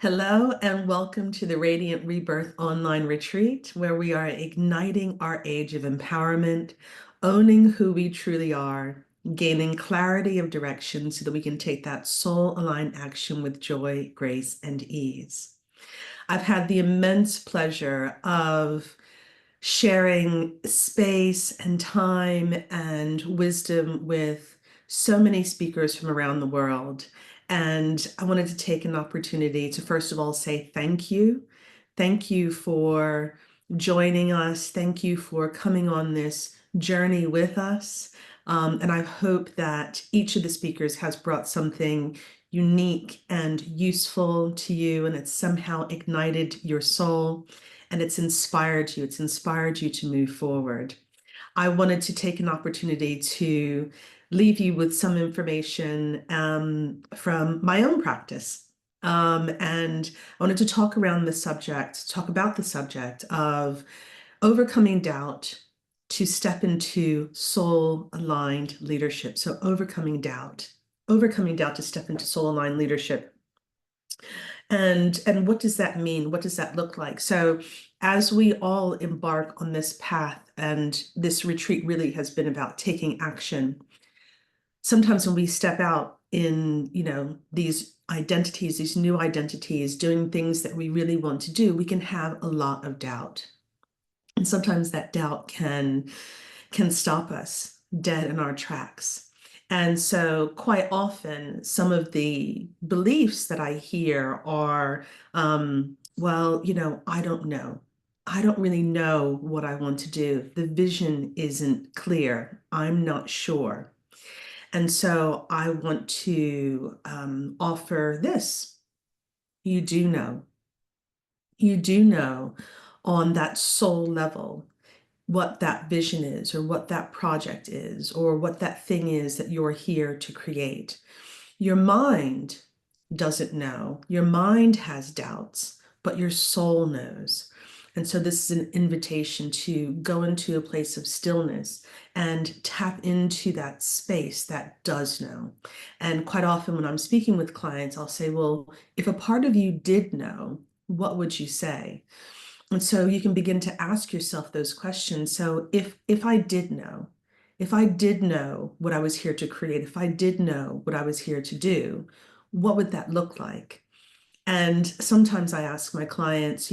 Hello and welcome to the Radiant Rebirth Online Retreat, where we are igniting our age of empowerment, owning who we truly are, gaining clarity of direction so that we can take that soul-aligned action with joy, grace, and ease. I've had the immense pleasure of sharing space and time and wisdom with so many speakers from around the world. And I wanted to take an opportunity to, first of all, say thank you. Thank you for joining us. Thank you for coming on this journey with us. And I hope that each of the speakers has brought something unique and useful to you, and it's somehow ignited your soul and it's inspired you. It's inspired you to move forward. I wanted to take an opportunity to leave you with some information from my own practice. And I wanted to talk about the subject of overcoming doubt to step into soul-aligned leadership. So overcoming doubt to step into soul-aligned leadership. And what does that mean? What does that look like? So as we all embark on this path, and this retreat really has been about taking action, sometimes when we step out in, these identities, these new identities, doing things that we really want to do, we can have a lot of doubt. And sometimes that doubt can stop us dead in our tracks. And so quite often, some of the beliefs that I hear are, well, I don't know. I don't really know what I want to do. The vision isn't clear. I'm not sure. And so I want to offer this. You do know. You do know on that soul level what that vision is, or what that project is, or what that thing is that you're here to create. Your mind doesn't know. Your mind has doubts, but your soul knows. And so this is an invitation to go into a place of stillness and tap into that space that does know. And quite often when I'm speaking with clients, I'll say, well, if a part of you did know, what would you say? And so you can begin to ask yourself those questions. So if I did know, if I did know what I was here to create, if I did know what I was here to do, what would that look like? And sometimes I ask my clients,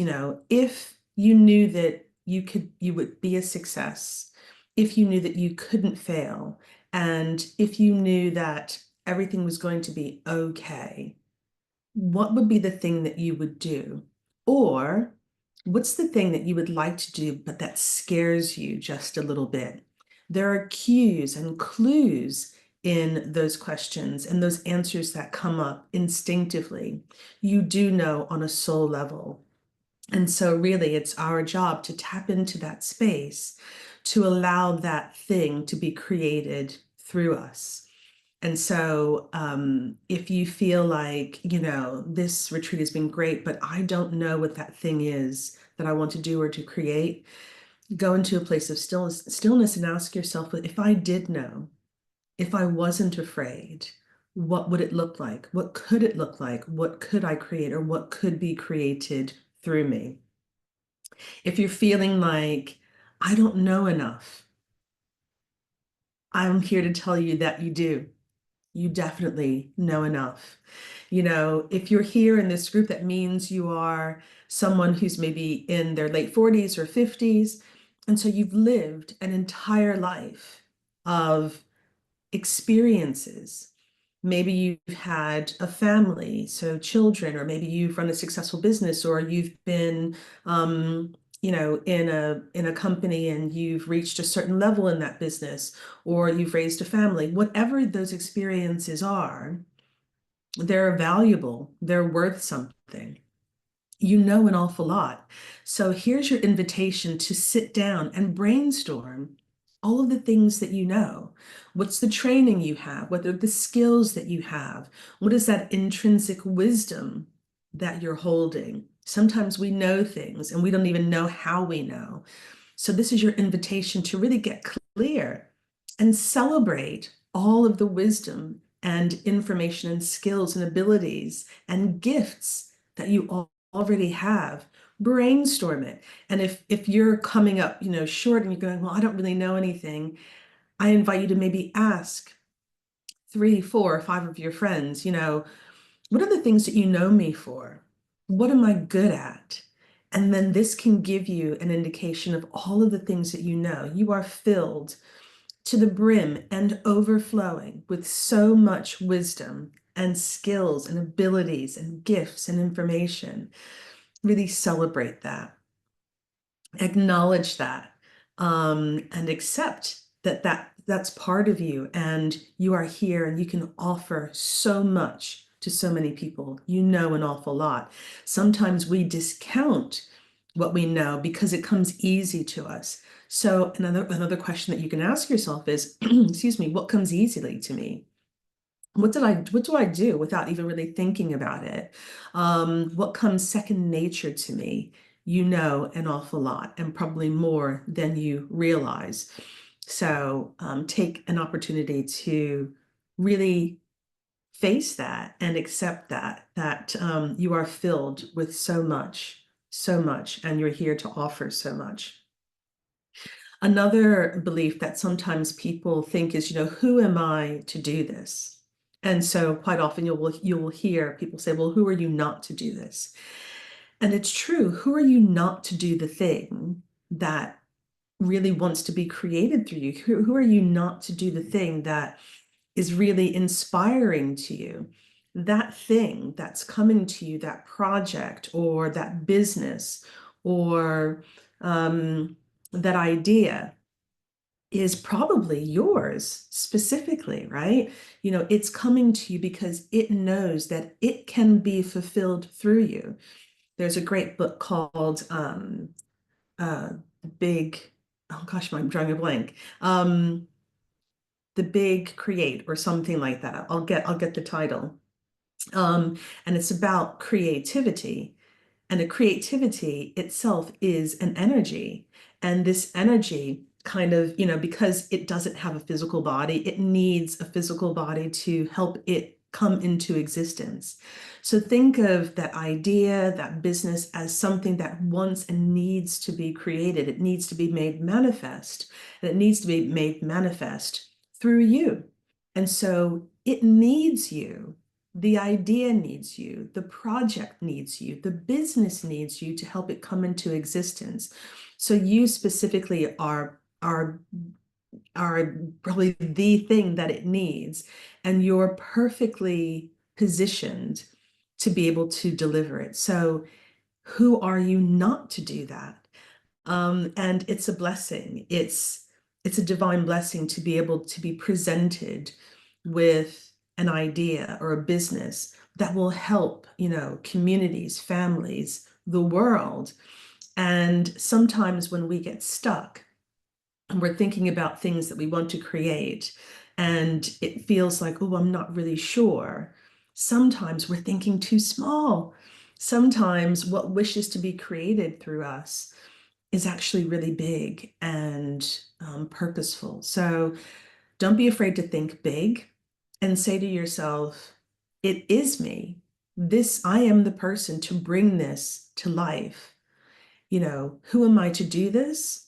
if you knew that you would be a success, if you knew that you couldn't fail, and if you knew that everything was going to be okay, what would be the thing that you would do? Or what's the thing that you would like to do, but that scares you just a little bit? There are cues and clues in those questions and those answers that come up instinctively. You do know on a soul level. And so really it's our job to tap into that space to allow that thing to be created through us. And so if you feel like, this retreat has been great, but I don't know what that thing is that I want to do or to create, go into a place of stillness and ask yourself, if I did know, if I wasn't afraid, what would it look like? What could it look like? What could I create, or what could be created through me? If you're feeling like, I don't know enough, I'm here to tell you that you do. You definitely know enough. If you're here in this group, that means you are someone who's maybe in their late 40s or 50s. And so you've lived an entire life of experiences. Maybe you've had a family, so children, or maybe you've run a successful business, or you've been, in a company and you've reached a certain level in that business, or you've raised a family. Whatever those experiences are, they're valuable. They're worth something. You know an awful lot. So here's your invitation to sit down and brainstorm all of the things that you know. What's the training you have? What are the skills that you have? What is that intrinsic wisdom that you're holding? Sometimes we know things and we don't even know how we know. So this is your invitation to really get clear and celebrate all of the wisdom and information and skills and abilities and gifts that you already have. Brainstorm it. And if you're coming up, short and you're going, well, I don't really know anything, I invite you to maybe ask 3, 4, 5 of your friends, what are the things that you know me for? What am I good at? And then this can give you an indication of all of the things that you know. You are filled to the brim and overflowing with so much wisdom and skills and abilities and gifts and information. Really celebrate that, acknowledge that, and accept that's part of you, and you are here and you can offer so much to so many people. You know an awful lot. Sometimes we discount what we know because it comes easy to us. So another question that you can ask yourself is, excuse me, what comes easily to me? What do I do without even really thinking about it? What comes second nature to me? You know an awful lot, and probably more than you realize. So take an opportunity to really face that and accept that you are filled with so much, and you're here to offer so much. Another belief that sometimes people think is, who am I to do this? And so quite often you will hear people say, well, who are you not to do this? And it's true. Who are you not to do the thing that really wants to be created through you? Who are you not to do the thing that is really inspiring to you? That thing that's coming to you, that project or that business or that idea is probably yours specifically, right? It's coming to you because it knows that it can be fulfilled through you. There's a great book called The Big, oh gosh, I'm drawing a blank. The Big Create or something like that. I'll get the title. And it's about creativity. And the creativity itself is an energy. And this energy kind of, because it doesn't have a physical body, it needs a physical body to help it come into existence. So think of that idea, that business as something that wants and needs to be created. It needs to be made manifest. And it needs to be made manifest through you. And so it needs you. The idea needs you, the project needs you, the business needs you to help it come into existence. So you specifically are probably the thing that it needs, and you're perfectly positioned to be able to deliver it. So who are you not to do that? And it's a blessing. It's a divine blessing to be able to be presented with an idea or a business that will help, communities, families, the world. And sometimes when we get stuck and we're thinking about things that we want to create, and it feels like, oh, I'm not really sure. Sometimes we're thinking too small. Sometimes what wishes to be created through us is actually really big and purposeful. So don't be afraid to think big and say to yourself, it is me. I am the person to bring this to life. Who am I to do this?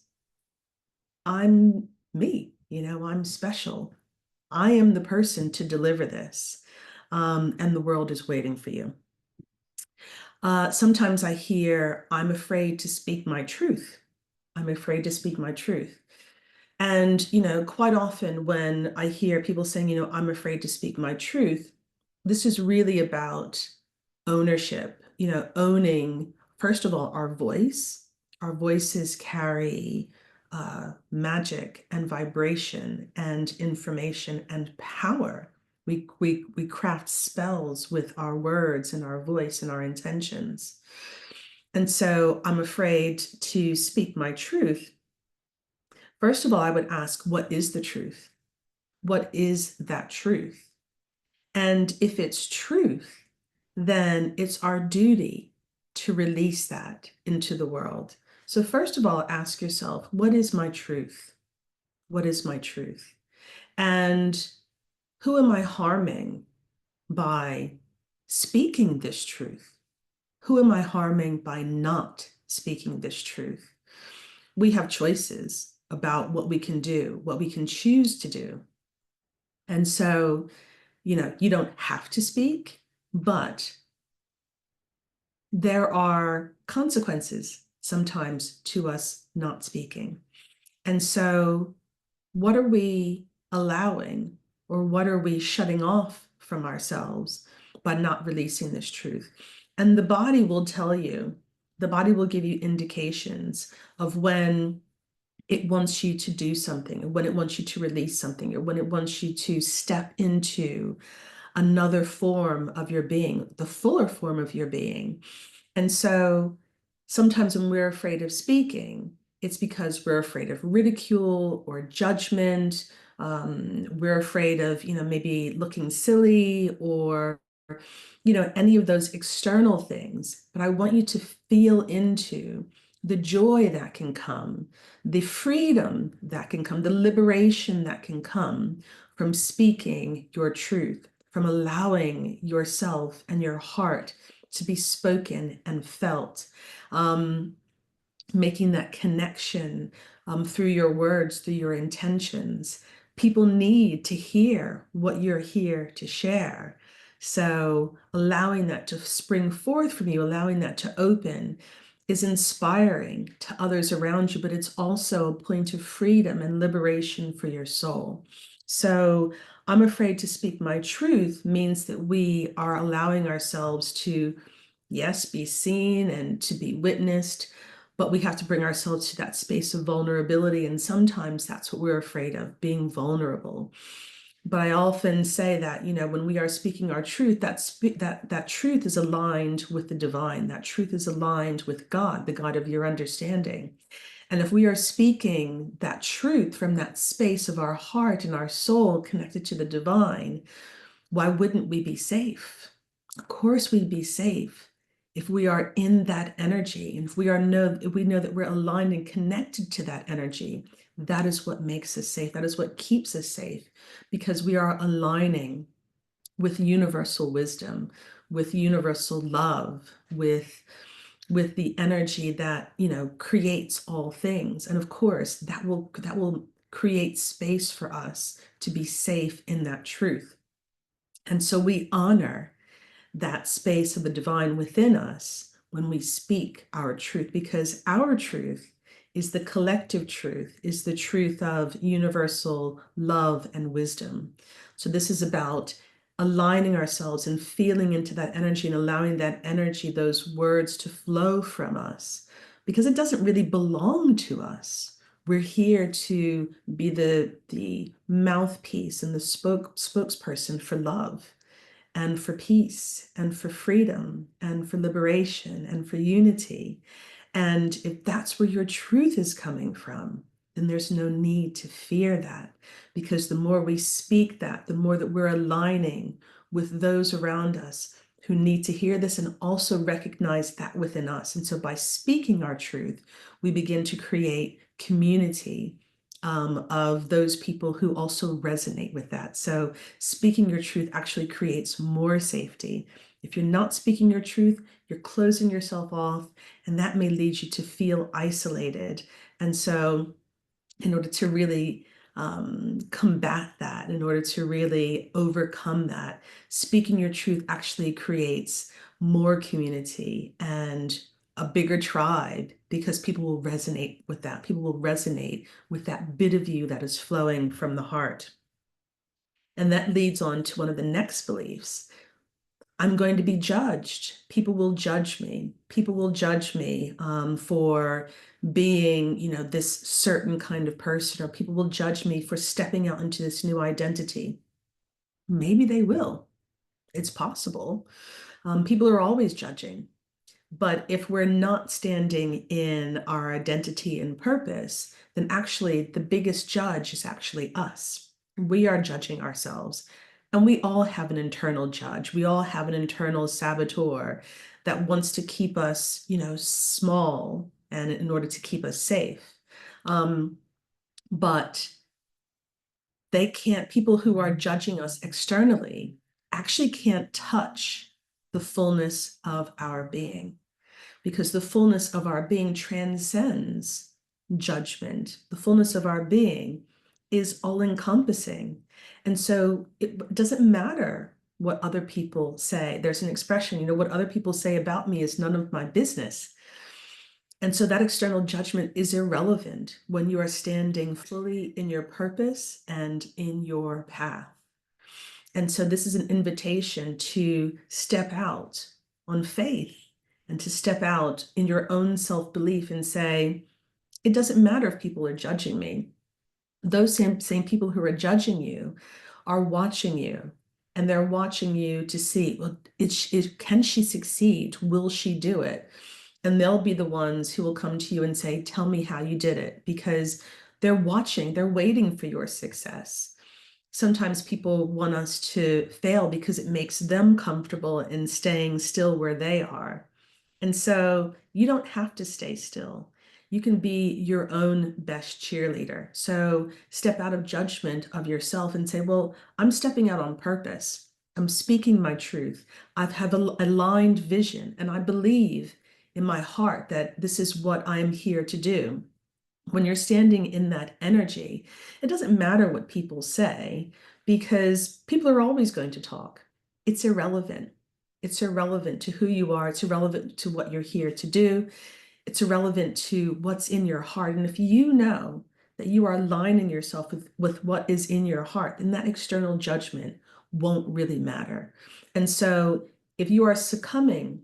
I'm me, I'm special. I am the person to deliver this. And the world is waiting for you. Sometimes I hear, I'm afraid to speak my truth. I'm afraid to speak my truth. And, quite often when I hear people saying, I'm afraid to speak my truth, this is really about ownership, owning, first of all, our voice. Our voices carry magic and vibration and information and power. We craft spells with our words and our voice and our intentions. And so I'm afraid to speak my truth. First of all, I would ask, what is the truth? What is that truth? And if it's truth, then it's our duty to release that into the world. So first of all, ask yourself, what is my truth? What is my truth? And who am I harming by speaking this truth? Who am I harming by not speaking this truth? We have choices about what we can do, what we can choose to do. And so, you don't have to speak, but there are consequences sometimes to us not speaking. And so, what are we allowing, or what are we shutting off from ourselves by not releasing this truth? And the body will tell you, the body will give you indications of when it wants you to do something, or when it wants you to release something, or when it wants you to step into another form of your being, the fuller form of your being. And so sometimes when we're afraid of speaking, it's because we're afraid of ridicule or judgment. We're afraid of, maybe looking silly, or, any of those external things. But I want you to feel into the joy that can come, the freedom that can come, the liberation that can come from speaking your truth, from allowing yourself and your heart to be spoken and felt, making that connection through your words, through your intentions. People need to hear what you're here to share. So allowing that to spring forth from you, allowing that to open, is inspiring to others around you, but it's also a point of freedom and liberation for your soul. So I'm afraid to speak my truth means that we are allowing ourselves to, yes, be seen and to be witnessed, but we have to bring ourselves to that space of vulnerability. And sometimes that's what we're afraid of, being vulnerable. But I often say that, when we are speaking our truth, that truth is aligned with the divine. That truth is aligned with God, the God of your understanding. And if we are speaking that truth from that space of our heart and our soul connected to the divine, why wouldn't we be safe? Of course we'd be safe if we are in that energy, and if we know that we're aligned and connected to that energy. That is what makes us safe. That is what keeps us safe, because we are aligning with universal wisdom, with universal love, with the energy that, creates all things. And of course, that will create space for us to be safe in that truth. And so we honor that space of the divine within us when we speak our truth, because our truth is the collective truth, is the truth of universal love and wisdom. So this is about aligning ourselves and feeling into that energy and allowing that energy, those words, to flow from us, because it doesn't really belong to us. We're here to be the mouthpiece and the spokesperson for love, and for peace, and for freedom, and for liberation, and for unity. And if that's where your truth is coming from, then there's no need to fear that, because the more we speak that, the more that we're aligning with those around us who need to hear this and also recognize that within us. And so by speaking our truth, we begin to create community of those people who also resonate with that. So speaking your truth actually creates more safety. If you're not speaking your truth, you're closing yourself off, and that may lead you to feel isolated. And so in order to really combat that, in order to really overcome that, speaking your truth actually creates more community and a bigger tribe, because people will resonate with that. People will resonate with that bit of you that is flowing from the heart. And that leads on to one of the next beliefs. I'm going to be judged. People will judge me. People will judge me for being, this certain kind of person, or people will judge me for stepping out into this new identity. Maybe they will. It's possible. People are always judging. But if we're not standing in our identity and purpose, then actually the biggest judge is actually us. We are judging ourselves. And we all have an internal judge. We all have an internal saboteur that wants to keep us, small, and in order to keep us safe. But people who are judging us externally actually can't touch the fullness of our being, because the fullness of our being transcends judgment. The fullness of our being is all encompassing. And so it doesn't matter what other people say. There's an expression, what other people say about me is none of my business. And so that external judgment is irrelevant when you are standing fully in your purpose and in your path. And so this is an invitation to step out on faith and to step out in your own self-belief and say, it doesn't matter if people are judging me. Those same people who are judging you are watching you, and they're watching you to see, well, can she succeed? Will she do it? And they'll be the ones who will come to you and say, tell me how you did it, because they're watching, they're waiting for your success. Sometimes people want us to fail because it makes them comfortable in staying still where they are. And so you don't have to stay still. You can be your own best cheerleader. So step out of judgment of yourself and say, well, I'm stepping out on purpose. I'm speaking my truth. I have a aligned vision, and I believe in my heart that this is what I'm here to do. When you're standing in that energy, it doesn't matter what people say, because people are always going to talk. It's irrelevant. It's irrelevant to who you are. It's irrelevant to what you're here to do. It's irrelevant to what's in your heart. And if you know that you are aligning yourself with what is in your heart, then that external judgment won't really matter. And so if you are succumbing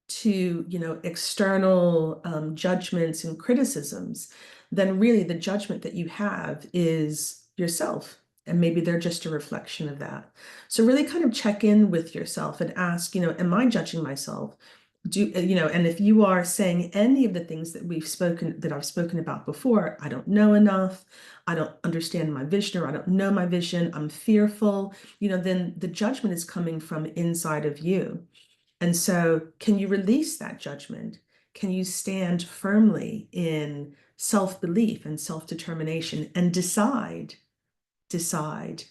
to external judgments and criticisms, then really the judgment that you have is yourself, and maybe they're just a reflection of that. So really kind of check in with yourself and ask, am I judging myself? And if you are saying any of the things that I've spoken about before, I don't know enough, I don't understand my vision, or I don't know my vision, I'm fearful, then the judgment is coming from inside of you. And so can you release that judgment? Can you stand firmly in self-belief and self-determination and decide,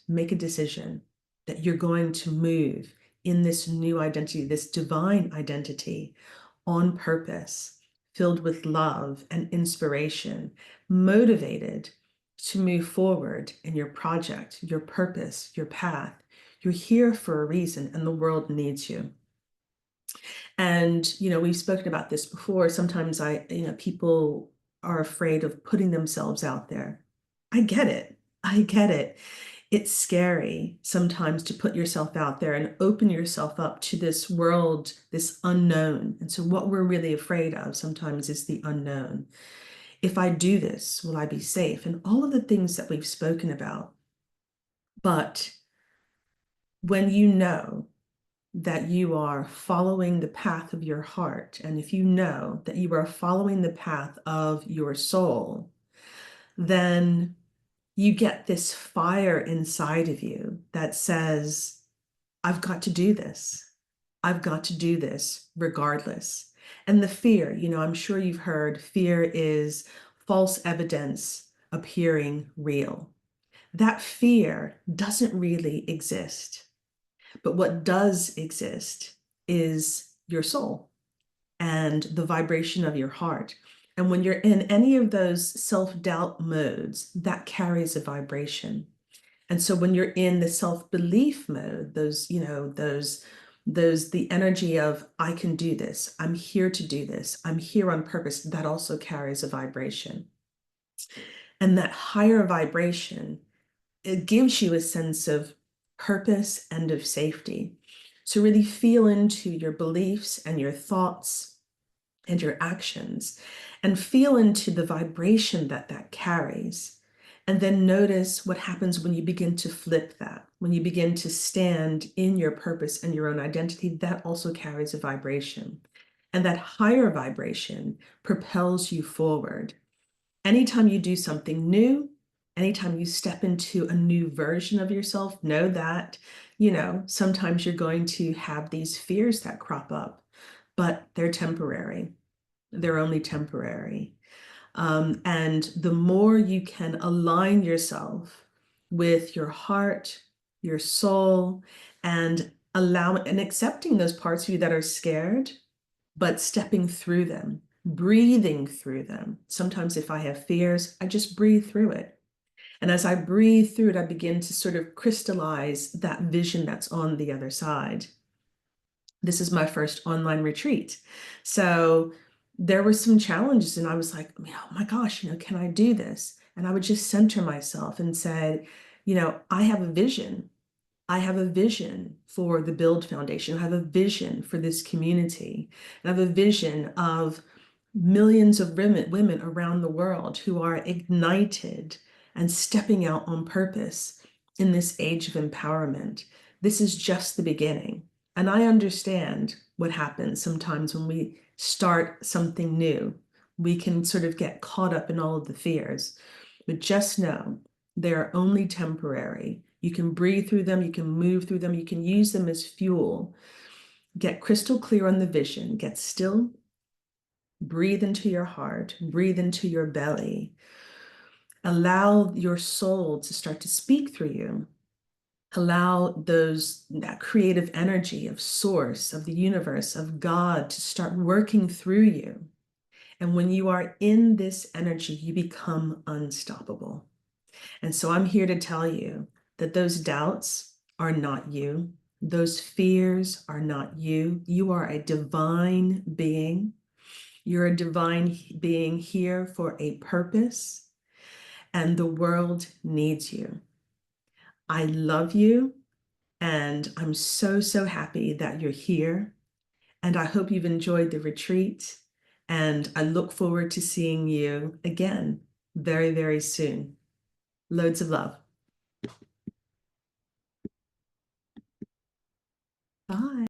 make a decision that you're going to move in this new identity, this divine identity, on purpose, filled with love and inspiration, motivated to move forward in your project, your purpose, your path. You're here for a reason, and the world needs you. And, we've spoken about this before. Sometimes people are afraid of putting themselves out there. I get it. I get it. It's scary sometimes to put yourself out there and open yourself up to this world, this unknown. And so what we're really afraid of sometimes is the unknown. If I do this, will I be safe? And all of the things that we've spoken about. But when you know that you are following the path of your heart, and if you know that you are following the path of your soul, then you get this fire inside of you that says, I've got to do this. I've got to do this regardless. And the fear, I'm sure you've heard, fear is false evidence appearing real. That fear doesn't really exist. But what does exist is your soul and the vibration of your heart. And when you're in any of those self-doubt modes, that carries a vibration. And so when you're in the self-belief mode, the energy of, I can do this, I'm here to do this, I'm here on purpose, that also carries a vibration. And that higher vibration, it gives you a sense of purpose and of safety. So really feel into your beliefs and your thoughts and your actions, and feel into the vibration that that carries. And then notice what happens when you begin to flip that, when you begin to stand in your purpose and your own identity. That also carries a vibration. And that higher vibration propels you forward. Anytime you do something new, anytime you step into a new version of yourself, know that, sometimes you're going to have these fears that crop up, but they're temporary. They're only temporary. And the more you can align yourself with your heart, your soul, and allowing and accepting those parts of you that are scared, but stepping through them, breathing through them. Sometimes if I have fears, I just breathe through it. And as I breathe through it, I begin to sort of crystallize that vision that's on the other side. This is my first online retreat. So there were some challenges, and I was like, oh my gosh, can I do this? And I would just center myself and said, I have a vision. I have a vision for the Build Foundation. I have a vision for this community. I have a vision of millions of women around the world who are ignited and stepping out on purpose in this age of empowerment. This is just the beginning. And I understand what happens sometimes when we start something new. We can sort of get caught up in all of the fears, but just know they're only temporary. You can breathe through them, you can move through them, you can use them as fuel. Get crystal clear on the vision, get still, breathe into your heart, breathe into your belly. Allow your soul to start to speak through you. Allow that creative energy of source, of the universe, of God to start working through you. And when you are in this energy, you become unstoppable. And so I'm here to tell you that those doubts are not you. Those fears are not you. You are a divine being. You're a divine being here for a purpose, and the world needs you. I love you, and I'm so, so happy that you're here. And I hope you've enjoyed the retreat. And I look forward to seeing you again very, very soon. Loads of love. Bye.